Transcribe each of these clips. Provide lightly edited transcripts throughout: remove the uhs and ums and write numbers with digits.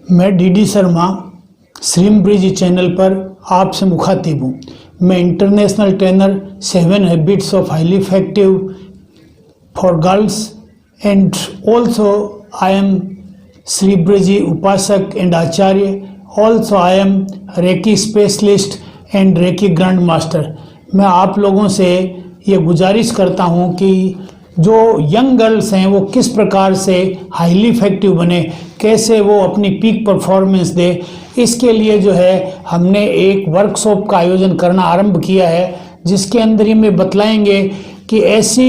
मैं डीडी शर्मा श्रीम bridge channel पर आपसे मुखातिब हूँ। मैं international trainer 7 habits of highly effective for girls and also I am Shri Briji उपासक एंड आचार्य। Also I am reiki specialist and reiki grand master. मैं आप लोगों से ये गुजारिश करता हूँ कि जो यंग गर्ल्स हैं वो किस प्रकार से हाईली इफेक्टिव बने, कैसे वो अपनी पीक परफॉर्मेंस दे, इसके लिए जो है हमने एक वर्कशॉप का आयोजन करना आरंभ किया है, जिसके अंदर ही में बतलाएंगे कि ऐसी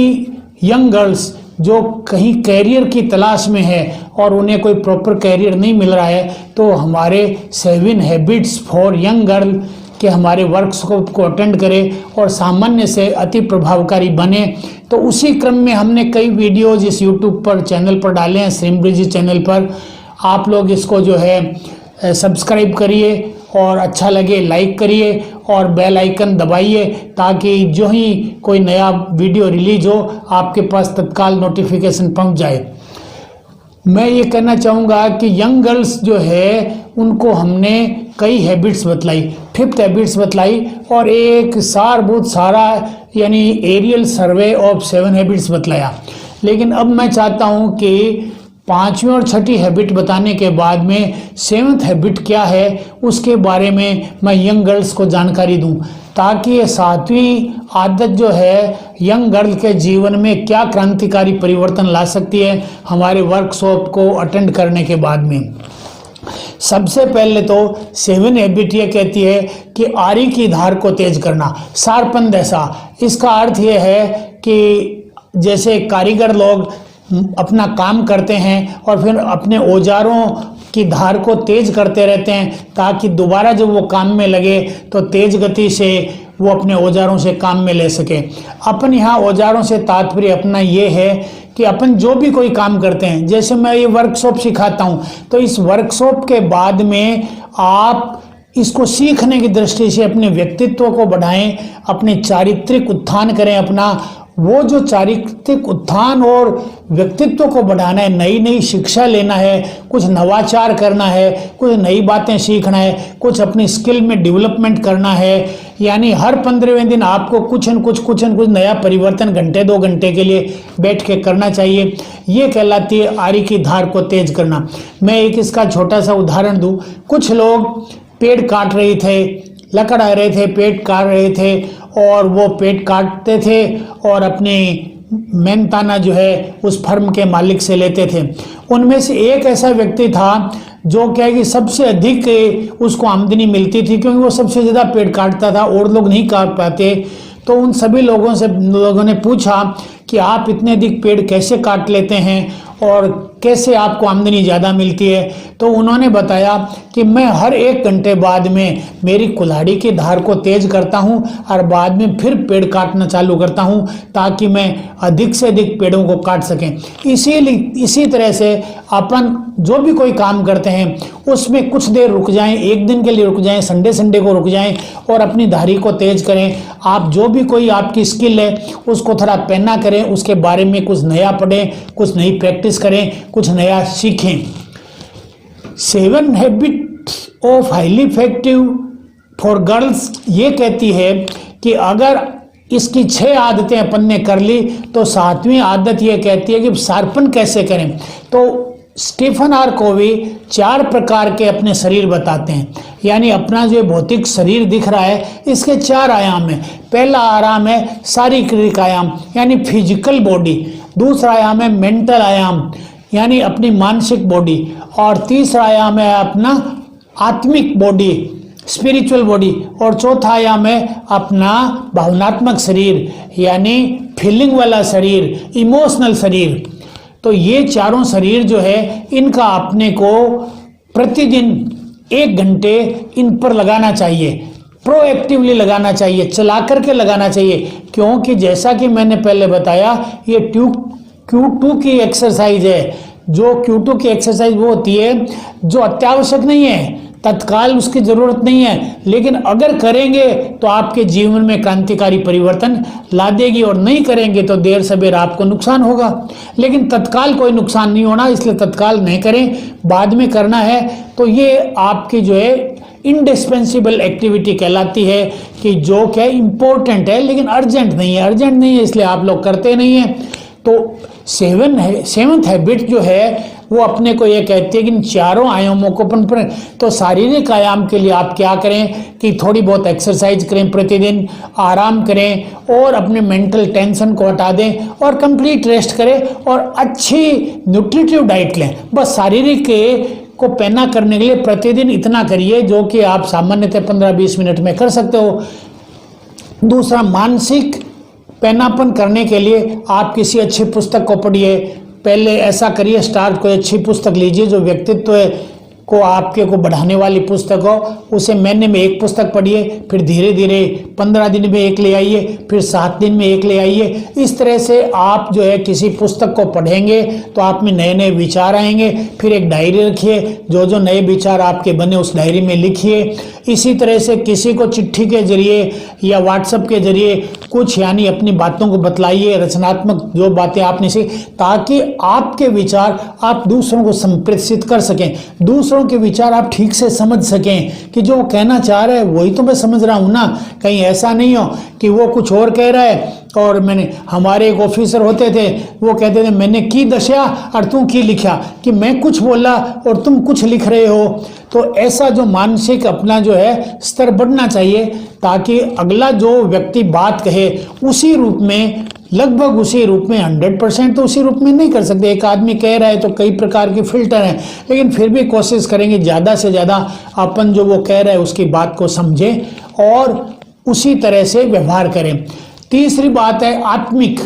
यंग गर्ल्स जो कहीं कैरियर की तलाश में है और उन्हें कोई प्रॉपर कैरियर नहीं मिल रहा है, तो हमारे 7 हैबिट्स फॉर यंग गर्ल कि हमारे वर्कशॉप को अटेंड करें और सामान्य से अति प्रभावकारी बने। तो उसी क्रम में हमने कई वीडियोज इस यूट्यूब पर चैनल पर डाले हैं, श्रीम ब्रिजी चैनल पर। आप लोग इसको जो है सब्सक्राइब करिए और अच्छा लगे लाइक करिए और बेल आइकन दबाइए, ताकि जो ही कोई नया वीडियो रिलीज हो आपके पास तत्काल नोटिफिकेशन पहुंच जाए। मैं ये कहना चाहूँगा कि यंग गर्ल्स जो है उनको हमने कई हैबिट्स बतलाई, 5th हैबिट्स बतलाई और एक सारभूत सारा यानी एरियल सर्वे ऑफ 7 हैबिट्स बतलाया। लेकिन अब मैं चाहता हूँ कि 5वीं और 6ठी हैबिट बताने के बाद में 7th हैबिट क्या है उसके बारे में मैं यंग गर्ल्स को जानकारी दूं, ताकि ये 7वीं आदत जो है यंग गर्ल के जीवन में क्या क्रांतिकारी परिवर्तन ला सकती है हमारे वर्कशॉप को अटेंड करने के बाद में। सबसे पहले तो 7 हैबिट ये कहती है कि आरी की धार को तेज करना, शार्पन दशा। इसका अर्थ ये है कि जैसे कारीगर लोग अपना काम करते हैं और फिर अपने औजारों की धार को तेज करते रहते हैं, ताकि दोबारा जब वो काम में लगे तो तेज गति से वो अपने औजारों से काम में ले सके। अपन यहाँ औजारों से तात्पर्य अपना ये है कि अपन जो भी कोई काम करते हैं, जैसे मैं ये वर्कशॉप सिखाता हूँ, तो इस वर्कशॉप के बाद में आप इसको सीखने की दृष्टि से अपने व्यक्तित्व को बढ़ाएं, अपने चारित्रिक उत्थान करें। अपना वो जो चारित्रिक उत्थान और व्यक्तित्व को बढ़ाना है, नई नई शिक्षा लेना है, कुछ नवाचार करना है, कुछ नई बातें सीखना है, कुछ अपनी स्किल में डेवलपमेंट करना है। यानी हर 15वें दिन आपको कुछ न कुछ नया परिवर्तन घंटे 2 घंटे के लिए बैठ के करना चाहिए। ये कहलाती है आरी की धार को तेज करना। मैं एक इसका छोटा सा उदाहरण दूं। कुछ लोग पेड़ काट रहे थे, लकड़ आ रहे थे, पेड़ काट रहे थे और वो पेड़ काटते थे और अपनी मेहनताना जो है उस फर्म के मालिक से लेते थे। उनमें से एक ऐसा व्यक्ति था जो क्या है कि सबसे अधिक उसको आमदनी मिलती थी, क्योंकि वो सबसे ज़्यादा पेड़ काटता था और लोग नहीं काट पाते। तो उन सभी लोगों ने पूछा कि आप इतने अधिक पेड़ कैसे काट लेते हैं और कैसे आपको आमदनी ज़्यादा मिलती है। तो उन्होंने बताया कि मैं हर 1 घंटे बाद में मेरी कुल्हाड़ी की धार को तेज करता हूं और बाद में फिर पेड़ काटना चालू करता हूं, ताकि मैं अधिक से अधिक पेड़ों को काट सकें। इसी तरह से अपन जो भी कोई काम करते हैं उसमें कुछ देर रुक जाएं, 1 दिन के लिए रुक जाएं, संडे को रुक जाएं और अपनी धारी को तेज करें। आप जो भी कोई आपकी स्किल है उसको थोड़ा पहना करें, उसके बारे में कुछ नया पढ़ें, कुछ नई प्रैक्टिस करें, कुछ नया सीखें। 7 habits of highly effective for girls ये कहती है कि अगर इसकी 6 आदतें अपन ने कर ली तो 7वीं आदत ये कहती है कि शार्पन कैसे करें। तो स्टीफन आर कोवी 4 प्रकार के अपने शरीर बताते हैं। यानी अपना जो भौतिक शरीर दिख रहा है इसके 4 आयाम हैं। पहला आयाम है शारीरिक आयाम यानी फिजिकल बॉडी, दूसरा आयाम है मेंटल आयाम यानी अपनी मानसिक बॉडी, और तीसरा आयाम है अपना आत्मिक बॉडी स्पिरिचुअल बॉडी, और चौथा आयाम है अपना भावनात्मक शरीर यानी फीलिंग वाला शरीर, इमोशनल शरीर। तो ये चारों शरीर जो है इनका अपने को प्रतिदिन 1 घंटे इन पर लगाना चाहिए, प्रोएक्टिवली लगाना चाहिए, चला करके लगाना चाहिए। क्योंकि जैसा कि मैंने पहले बताया ये Q2 की एक्सरसाइज है। जो Q2 की एक्सरसाइज वो होती है जो अत्यावश्यक नहीं है, तत्काल उसकी ज़रूरत नहीं है, लेकिन अगर करेंगे तो आपके जीवन में क्रांतिकारी परिवर्तन ला देगी, और नहीं करेंगे तो देर सवेर आपको नुकसान होगा। लेकिन तत्काल कोई नुकसान नहीं होना, इसलिए तत्काल नहीं करें, बाद में करना है तो ये आपकी जो है इंडिस्पेंसिबल एक्टिविटी कहलाती है, कि जो क्या इम्पोर्टेंट है लेकिन अर्जेंट नहीं है, अर्जेंट नहीं है इसलिए आप लोग करते नहीं हैं। तो सेवंथ हैबिट जो है वो अपने को ये कहती है कि इन चारों आयामों को अपन पर, तो शारीरिक आयाम के लिए आप क्या करें कि थोड़ी बहुत एक्सरसाइज करें प्रतिदिन, आराम करें और अपने मेंटल टेंशन को हटा दें और कंप्लीट रेस्ट करें और अच्छी न्यूट्रिटिव डाइट लें। बस शारीरिक को पैना करने के लिए प्रतिदिन इतना करिए जो कि आप सामान्यतः 15-20 मिनट में कर सकते हो। दूसरा, मानसिक पैनापन करने के लिए आप किसी अच्छी पुस्तक को पढ़िए। पहले ऐसा करिए, स्टार्ट कोई अच्छी पुस्तक लीजिए जो व्यक्तित्व को आपके को बढ़ाने वाली पुस्तक हो, उसे महीने में एक पुस्तक पढ़िए, फिर धीरे धीरे 15 दिन में एक ले आइए, फिर 7 दिन में एक ले आइए। इस तरह से आप जो है किसी पुस्तक को पढ़ेंगे तो आप में नए नए विचार आएंगे। फिर एक डायरी रखिए, जो जो नए विचार आपके बने उस डायरी में लिखिए। इसी तरह से किसी को चिट्ठी के जरिए या व्हाट्सएप के जरिए कुछ यानी अपनी बातों को बतलाइए, रचनात्मक जो बातें आपने सीखी, ताकि आपके विचार आप दूसरों को संप्रेषित कर सकें, दूसरों के विचार आप ठीक से समझ सकें कि जो वो कहना चाह रहा है वही तो मैं समझ रहा हूं ना। कहीं ऐसा नहीं हो कि वो कुछ और कह रहा है और हमारे एक ऑफिसर होते थे, वो कहते थे मैंने की दशा और तू की लिखा, कि मैं कुछ बोला और तुम कुछ लिख रहे हो। तो ऐसा जो मानसिक अपना जो है स्तर बढ़ना चाहिए, ताकि अगला जो व्यक्ति बात कहे उसी रूप में, लगभग उसी रूप में, 100% तो उसी रूप में नहीं कर सकते। एक आदमी कह रहा है तो कई प्रकार के फिल्टर हैं, लेकिन फिर भी कोशिश करेंगे ज़्यादा से ज़्यादा अपन जो वो कह रहा है उसकी बात को समझें और उसी तरह से व्यवहार करें। तीसरी बात है आत्मिक,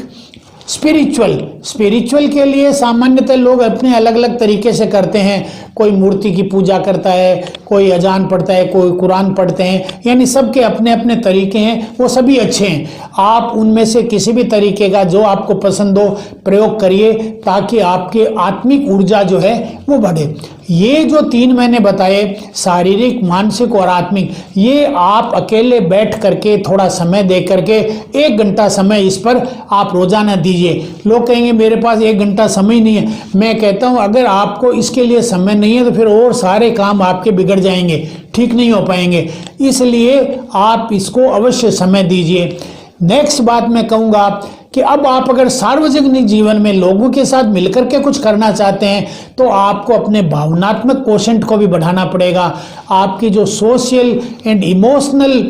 स्पिरिचुअल के लिए सामान्यतः लोग अपने अलग अलग तरीके से करते हैं। कोई मूर्ति की पूजा करता है, कोई अजान पढ़ता है, कोई कुरान पढ़ते हैं, यानी सबके अपने अपने तरीके हैं, वो सभी अच्छे हैं। आप उनमें से किसी भी तरीके का जो आपको पसंद हो प्रयोग करिए, ताकि आपकी आत्मिक ऊर्जा जो है वो बढ़े। ये जो 3 मैंने बताए, शारीरिक, मानसिक और आत्मिक, ये आप अकेले बैठ करके थोड़ा समय दे करके 1 घंटा समय इस पर आप रोजाना दीजिए। लोग कहेंगे मेरे पास 1 घंटा समय नहीं है। मैं कहता हूं अगर आपको इसके लिए समय नहीं है तो फिर और सारे काम आपके बिगड़ जाएंगे, ठीक नहीं हो पाएंगे। इसलिए आप इसको अवश्य समय दीजिए। नेक्स्ट बात मैं कहूँगा कि अब आप अगर सार्वजनिक जीवन में लोगों के साथ मिलकर के कुछ करना चाहते हैं तो आपको अपने भावनात्मक कोशेंट को भी बढ़ाना पड़ेगा। आपकी जो सोशल एंड इमोशनल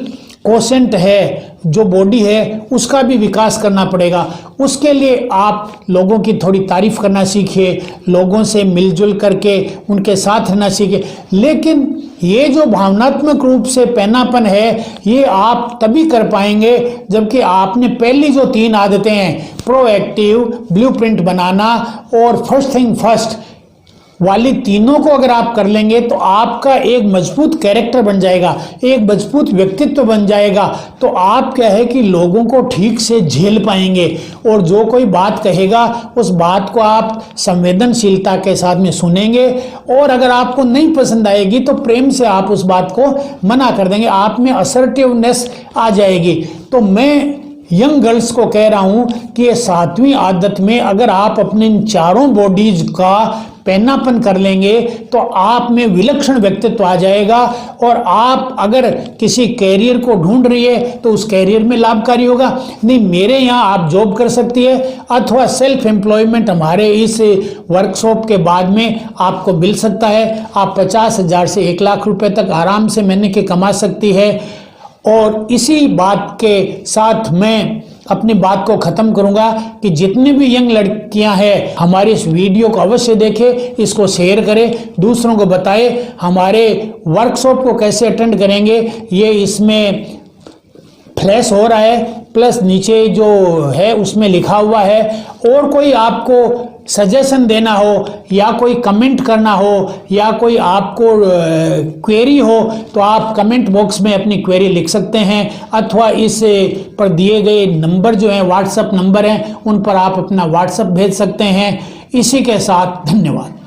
कोशेंट है, जो बॉडी है, उसका भी विकास करना पड़ेगा। उसके लिए आप लोगों की थोड़ी तारीफ करना सीखिए, लोगों से मिलजुल करके उनके साथ रहना सीखिए। लेकिन ये जो भावनात्मक रूप से पैनापन है, ये आप तभी कर पाएंगे जबकि आपने पहली जो 3 आदतें हैं, प्रोएक्टिव, ब्लूप्रिंट बनाना और फर्स्ट थिंग फर्स्ट वाली तीनों को अगर आप कर लेंगे तो आपका एक मजबूत कैरेक्टर बन जाएगा, एक मजबूत व्यक्तित्व बन जाएगा। तो आप क्या है कि लोगों को ठीक से झेल पाएंगे और जो कोई बात कहेगा उस बात को आप संवेदनशीलता के साथ में सुनेंगे और अगर आपको नहीं पसंद आएगी तो प्रेम से आप उस बात को मना कर देंगे। आप में असर्टिवनेस आ जाएगी। तो मैं यंग गर्ल्स को कह रहा हूं कि ये 7वीं आदत में अगर आप अपने इन चारों बॉडीज का पैनापन कर लेंगे तो आप में विलक्षण व्यक्तित्व आ जाएगा और आप अगर किसी कैरियर को ढूंढ रही है तो उस कैरियर में लाभकारी होगा। नहीं, मेरे यहाँ आप जॉब कर सकती है अथवा सेल्फ एम्प्लॉयमेंट हमारे इस वर्कशॉप के बाद में आपको मिल सकता है। आप 50,000 से 1 लाख रुपए तक आराम से महीने के कमा सकती है। और इसी बात के साथ मैं अपनी बात को ख़त्म करूंगा कि जितनी भी यंग लड़कियां हैं हमारे इस वीडियो को अवश्य देखें, इसको शेयर करें, दूसरों को बताएं। हमारे वर्कशॉप को कैसे अटेंड करेंगे ये इसमें फ्लैश हो रहा है, प्लस नीचे जो है उसमें लिखा हुआ है। और कोई आपको सजेशन देना हो या कोई कमेंट करना हो या कोई आपको क्वेरी हो तो आप कमेंट बॉक्स में अपनी क्वेरी लिख सकते हैं अथवा इस पर दिए गए नंबर जो हैं व्हाट्सएप नंबर हैं उन पर आप अपना व्हाट्सएप भेज सकते हैं। इसी के साथ धन्यवाद।